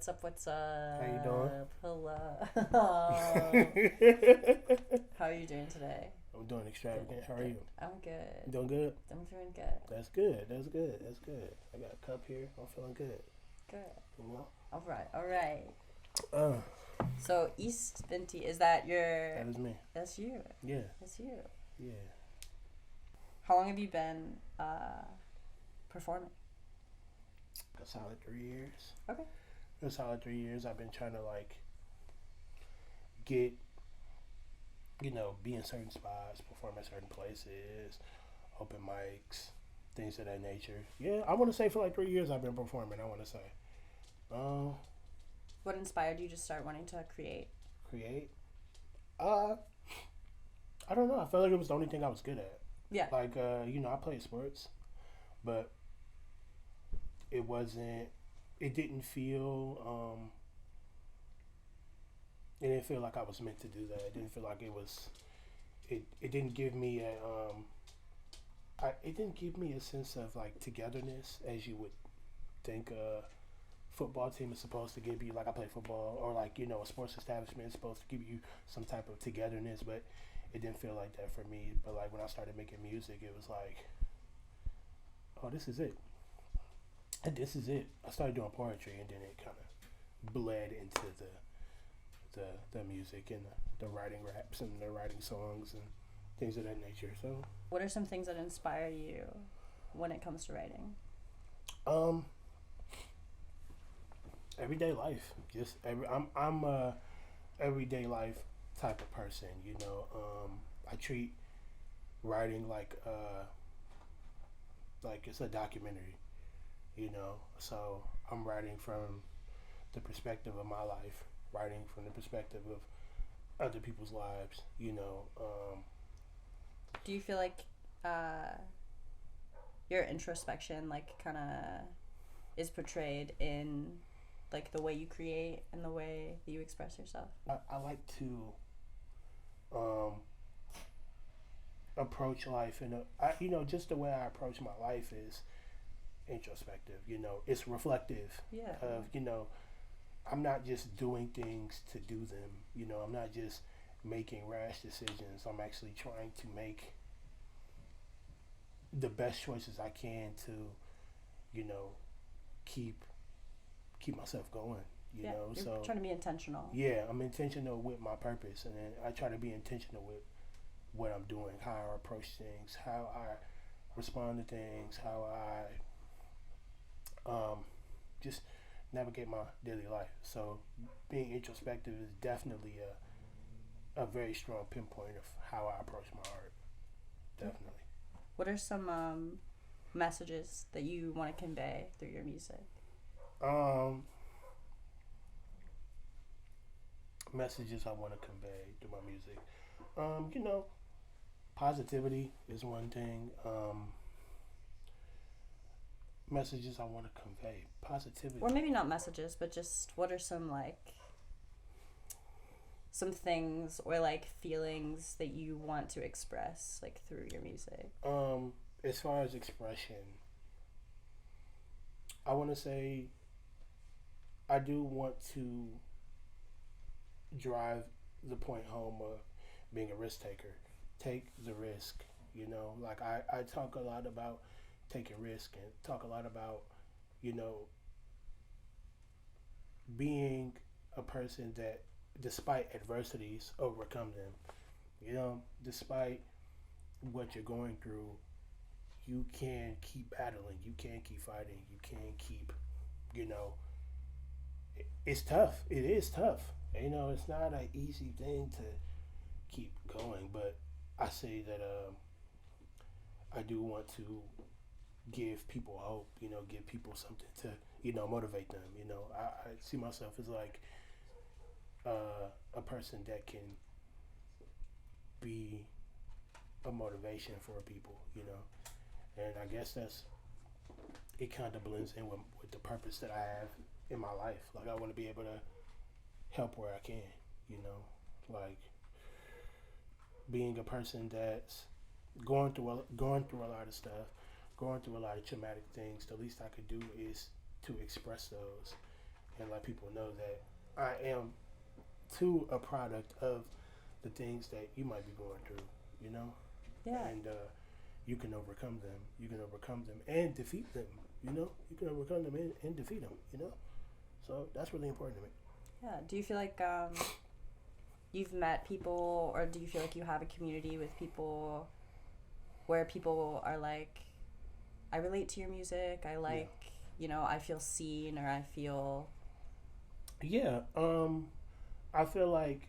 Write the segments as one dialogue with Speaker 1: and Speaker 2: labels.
Speaker 1: What's up? What's up?
Speaker 2: How you doing?
Speaker 1: Hello. How are you doing today?
Speaker 2: I'm doing
Speaker 1: Good,
Speaker 2: extravagant. How are
Speaker 1: good.
Speaker 2: you?
Speaker 1: I'm good.
Speaker 2: You doing good?
Speaker 1: I'm doing good.
Speaker 2: That's good. That's good. That's good. I got a cup here. I'm feeling good.
Speaker 1: Good.
Speaker 2: You know?
Speaker 1: All right. All right.
Speaker 2: Uh,
Speaker 1: So East Venti, is that your?
Speaker 2: that is me.
Speaker 1: That's you.
Speaker 2: Yeah.
Speaker 1: That's you.
Speaker 2: Yeah.
Speaker 1: How long have you been performing?
Speaker 2: A solid 3 years.
Speaker 1: Okay.
Speaker 2: A solid 3 years. I've been trying to like get, be in certain spots, perform at certain places, open mics, things of that nature. Yeah, I want to say for like 3 years I've been performing. I want to say, um,
Speaker 1: What inspired you to start wanting to create?
Speaker 2: create. Uh, I don't know. I felt like it was the only thing I was good at.
Speaker 1: Yeah.
Speaker 2: Like, I played sports, but it wasn't. It didn't feel. It didn't feel like I was meant to do that. It didn't feel like it was. It didn't give me a. It didn't give me a sense of like togetherness as you would think a football team is supposed to give you. Like I play football, or like a sports establishment is supposed to give you some type of togetherness, but it didn't feel like that for me. But like when I started making music, it was like, oh, this is it. And this is it. I started doing poetry, and then it kind of bled into the music and the writing raps and the writing songs and things of that nature. So,
Speaker 1: What are some things that inspire you when it comes to writing?
Speaker 2: um, everyday life. Just I'm a everyday life type of person. I treat writing like it's a documentary. So I'm writing from the perspective of my life, writing from the perspective of other people's lives.
Speaker 1: Do you feel like uh, your introspection, like, kind of is portrayed in, like, the way you create and the way that you express yourself?
Speaker 2: I like to um, approach life just the way I approach my life is introspective. It's reflective
Speaker 1: Yeah.
Speaker 2: of I'm not just doing things to do them. I'm not just making rash decisions. I'm actually trying to make the best choices I can to, you know, keep keep myself going.
Speaker 1: Yeah. You're
Speaker 2: So
Speaker 1: trying to be intentional.
Speaker 2: yeah, I'm intentional with my purpose, and then I try to be intentional with what I'm doing, how I approach things, how I respond to things, how I just navigate my daily life. So being introspective is definitely a very strong pinpoint of how I approach my art. Definitely.
Speaker 1: What are some messages that you want to convey through your music?
Speaker 2: Um, Messages I want to convey through my music. Positivity is one thing. Messages I want to convey. Positivity.
Speaker 1: Or maybe not messages, but just what are some, like, some things or, like, feelings that you want to express, like, through your music?
Speaker 2: As far as expression, I want to say I do want to drive the point home of being a risk taker. Take the risk. Like I talk a lot about taking risk and talk a lot about, you know, being a person that despite adversities overcome them. Despite what you're going through, you can keep battling, you can keep fighting, you can keep, you know, it's tough. It is tough. It's not an easy thing to keep going, but I say that I do want to give people hope, give people something to, motivate them. I see myself as like a person that can be a motivation for people. And I guess it kind of blends in with the purpose that I have in my life. Like I want to be able to help where I can, like being a person that's going through a lot of stuff, going through a lot of traumatic things. The least I could do is to express those and let people know that I am too a product of the things that you might be going through, you know?
Speaker 1: Yeah.
Speaker 2: And you can overcome them. You can overcome them and defeat them, you know? You can overcome them and defeat them, you know? So that's really important to me.
Speaker 1: Yeah. Do you feel like you've met people, or do you feel like you have a community with people where people are like, I relate to your music, I like, you know, I feel seen, or I feel...
Speaker 2: Yeah, I feel like,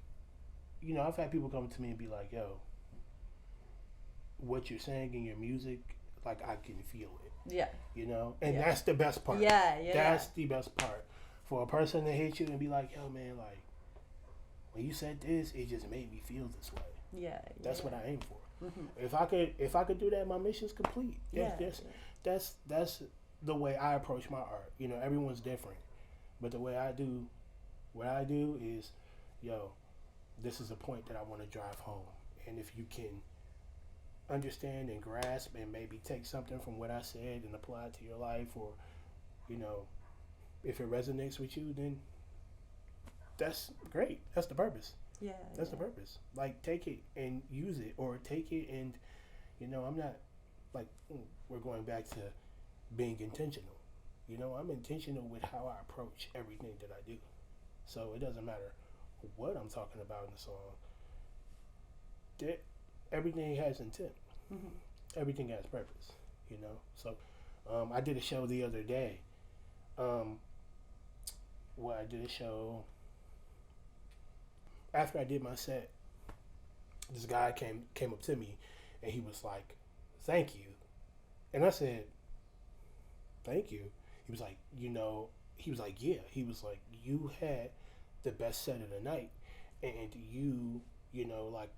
Speaker 2: you know, I've had people come to me and be like, yo, what you're saying in your music, like, I can feel it.
Speaker 1: Yeah.
Speaker 2: You know? And that's the best part.
Speaker 1: Yeah.
Speaker 2: That's the best part. For a person to hit you and be like, yo, man, like, when you said this, it just made me feel this way.
Speaker 1: Yeah.
Speaker 2: That's what I aim for.
Speaker 1: Mm-hmm.
Speaker 2: If I could do that, my mission's complete. That's the way I approach my art. You know, everyone's different. But the way I do what I do is, yo, this is a point that I want to drive home. And if you can understand and grasp and maybe take something from what I said and apply it to your life, or, you know, if it resonates with you, then that's great. That's the purpose.
Speaker 1: Yeah.
Speaker 2: That's the purpose. Like, take it and use it, or take it and, you know, I'm not, like, we're going back to being intentional. You know, I'm intentional with how I approach everything that I do. So it doesn't matter what I'm talking about in the song. Everything has intent.
Speaker 1: Mm-hmm.
Speaker 2: Everything has purpose, you know. So I did a show the other day. I did a show after I did my set. This guy came up to me and he was like, "Thank you," and I said, "Thank you." He was like, "You know," he was like, "Yeah." He was like, "You had the best set of the night, and you know, like,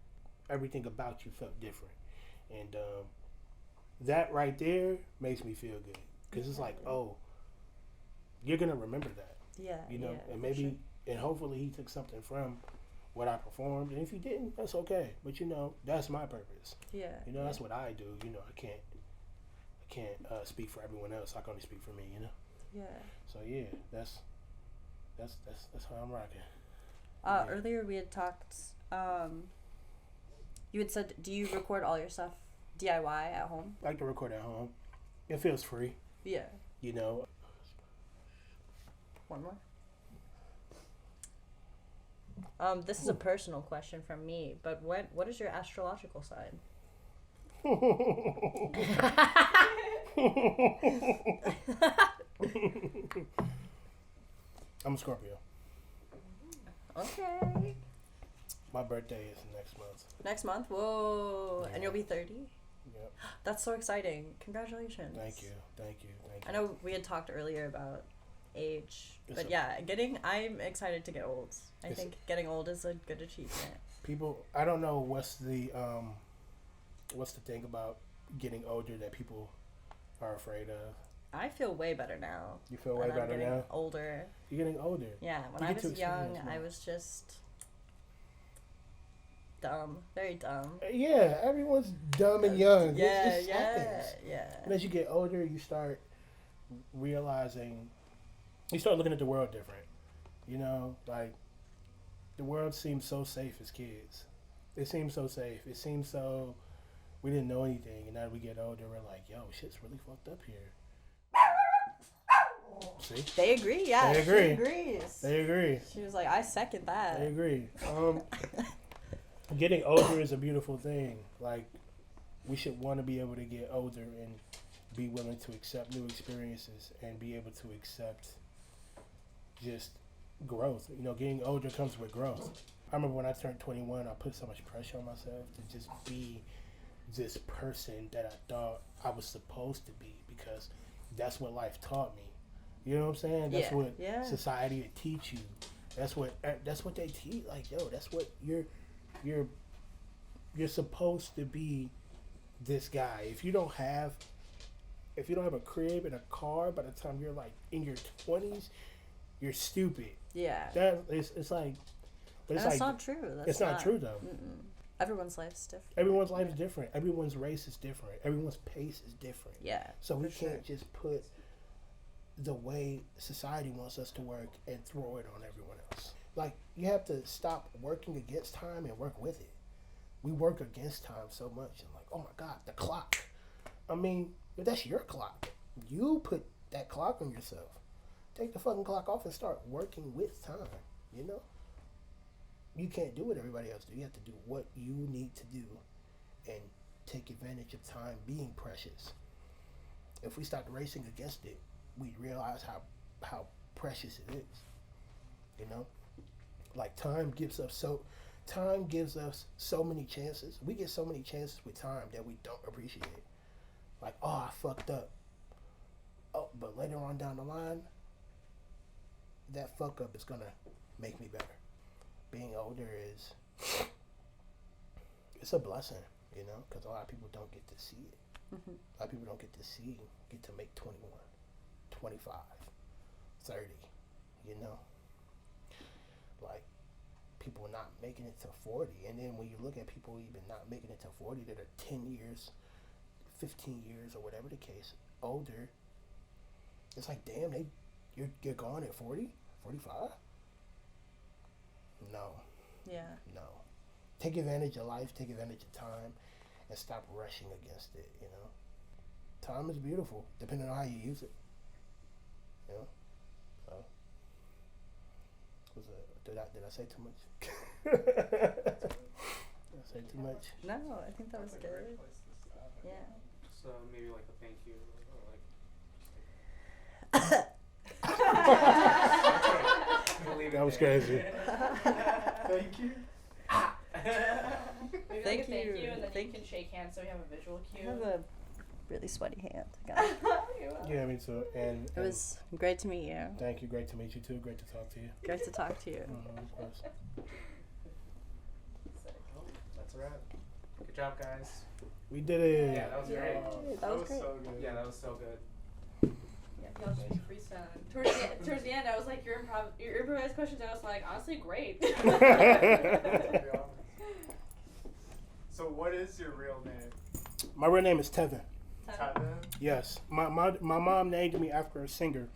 Speaker 2: everything about you felt different," and that right there makes me feel good, because it's like, oh, you're gonna remember that.
Speaker 1: Yeah.
Speaker 2: You know,
Speaker 1: yeah,
Speaker 2: and maybe,
Speaker 1: sure.
Speaker 2: and hopefully he took something from what I performed, and if he didn't, that's okay. But you know, that's my purpose.
Speaker 1: Yeah.
Speaker 2: You know, that's what I do. You know, I can't speak for everyone else. I can only speak for me. You know.
Speaker 1: Yeah.
Speaker 2: So yeah, that's how I'm rocking.
Speaker 1: Earlier we had talked. You had said, do you record all your stuff DIY at home?
Speaker 2: I like to record at home. It feels free.
Speaker 1: Yeah.
Speaker 2: You know.
Speaker 1: One more. This is a personal question from me, but what is your astrological sign?
Speaker 2: I'm a Scorpio.
Speaker 1: Okay.
Speaker 2: My birthday is next month.
Speaker 1: Next month? Whoa. Yeah. And you'll be 30?
Speaker 2: Yep.
Speaker 1: That's so exciting. Congratulations.
Speaker 2: Thank you.
Speaker 1: I know we had talked earlier about age, but I'm excited to get old. I think getting old is a good achievement.
Speaker 2: People, I don't know what's the thing about getting older that people are afraid of.
Speaker 1: I feel way better now.
Speaker 2: You feel way better now?
Speaker 1: Older.
Speaker 2: You're getting older.
Speaker 1: Yeah, when I was young, I was just dumb. Very dumb.
Speaker 2: Yeah, everyone's dumb and young.
Speaker 1: Yeah.
Speaker 2: And as you get older, you start realizing, you start looking at the world different. You know, like, the world seems so safe as kids. It seems so safe. It seems so, we didn't know anything, and now we get older, we're like, yo, shit's really fucked up here. See?
Speaker 1: They agree, yeah.
Speaker 2: They agree.
Speaker 1: She agrees.
Speaker 2: They agree.
Speaker 1: She was like, I second that.
Speaker 2: They agree. Getting older is a beautiful thing. Like, we should want to be able to get older and be willing to accept new experiences and be able to accept just growth. You know, getting older comes with growth. I remember when I turned 21, I put so much pressure on myself to just be this person that I thought I was supposed to be, because that's what life taught me. You know what I'm saying? That's what society would teach you. That's what they teach. Like, yo, that's what you're supposed to be, this guy. If you don't have a crib and a car by the time you're like in your 20s, you're stupid.
Speaker 1: Yeah.
Speaker 2: It's like, but it's
Speaker 1: that's
Speaker 2: like,
Speaker 1: not true.
Speaker 2: It's not true though.
Speaker 1: Mm-mm. Everyone's life's different.
Speaker 2: Everyone's life is different. Everyone's race is different. Everyone's pace is different.
Speaker 1: Yeah.
Speaker 2: So we can't just put the way society wants us to work and throw it on everyone else. Like, you have to stop working against time and work with it. We work against time so much. I'm like, oh my God, the clock. I mean, but that's your clock. You put that clock on yourself. Take the fucking clock off and start working with time, you know? You can't do what everybody else do. You have to do what you need to do and take advantage of time being precious. If we start racing against it, we realize how precious it is, you know? Like, time gives us so many chances. We get so many chances with time that we don't appreciate it. Like, oh, I fucked up. Oh, but later on down the line, that fuck up is gonna make me better. Being older it's a blessing, you know, because a lot of people don't get to see it. Mm-hmm. A lot of people don't get to make 21, 25, 30, you know. Like, people not making it to 40. And then when you look at people even not making it to 40 that are 10 years, 15 years, or whatever the case, older, it's like, damn, you're gone at 40, 45? No.
Speaker 1: Yeah.
Speaker 2: No. Take advantage of life, take advantage of time, and stop rushing against it, you know. Time is beautiful, depending on how you use it. You know? So, did I say too much? Did I say too much?
Speaker 1: No, I think that was good. Yeah.
Speaker 3: So maybe like a thank you or like
Speaker 2: That was crazy.
Speaker 3: Thank you.
Speaker 4: Maybe
Speaker 1: Thank
Speaker 4: like a thank
Speaker 1: you.
Speaker 4: you, and then you can shake hands so we have a visual
Speaker 1: I
Speaker 4: cue.
Speaker 1: have a really sweaty hand. God.
Speaker 2: Yeah, me too. And
Speaker 1: It was great to meet you.
Speaker 2: thank you. Great to meet you too. Great to talk to you.
Speaker 1: Great to talk to you.
Speaker 2: Of course.
Speaker 3: That's a wrap. Good job, guys.
Speaker 2: We did it.
Speaker 3: Yeah, that was great.
Speaker 1: That was great.
Speaker 3: so good. Yeah, that was so good.
Speaker 4: Yeah, y'all just be freestyling. Towards the end, I was like, your improvised questions. I was like, honestly, great.
Speaker 3: So what is your real name?
Speaker 2: My real name is Tevin.
Speaker 3: Tevin?
Speaker 2: Yes. My mom named me after a singer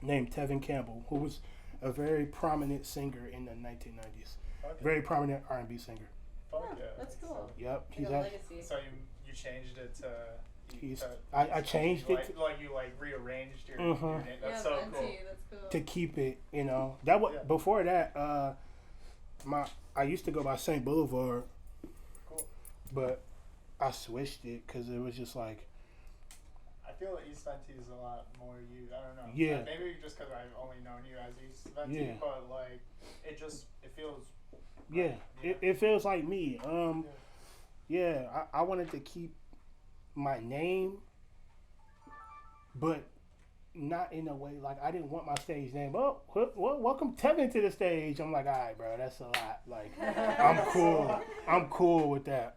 Speaker 2: named Tevin Campbell, who was a very prominent singer in the 1990s.
Speaker 3: Okay.
Speaker 2: Very prominent R&B singer.
Speaker 3: Fuck
Speaker 4: Oh,
Speaker 3: yeah.
Speaker 4: that's cool.
Speaker 2: Yep.
Speaker 4: Like a legacy.
Speaker 3: So you changed it to.
Speaker 2: I changed it
Speaker 3: you rearranged your
Speaker 2: Mhm.
Speaker 3: name. That's so
Speaker 4: Venti,
Speaker 3: cool.
Speaker 4: that's cool.
Speaker 2: to keep it, you know. That was
Speaker 3: Yeah.
Speaker 2: before that. I used to go by St. Boulevard,
Speaker 3: Cool.
Speaker 2: but I switched it because it was just like,
Speaker 3: I feel like East Venti is a lot more you. I don't know.
Speaker 2: Yeah.
Speaker 3: Maybe just because I've only known you as East Venti,
Speaker 2: Yeah.
Speaker 3: but like it feels.
Speaker 2: yeah,
Speaker 3: Yeah.
Speaker 2: It feels like me. I wanted to keep my name, but not in a way like I didn't want my stage name. Oh, welcome Tevin to the stage. I'm like, all right, bro, that's a lot. Like, I'm cool with that.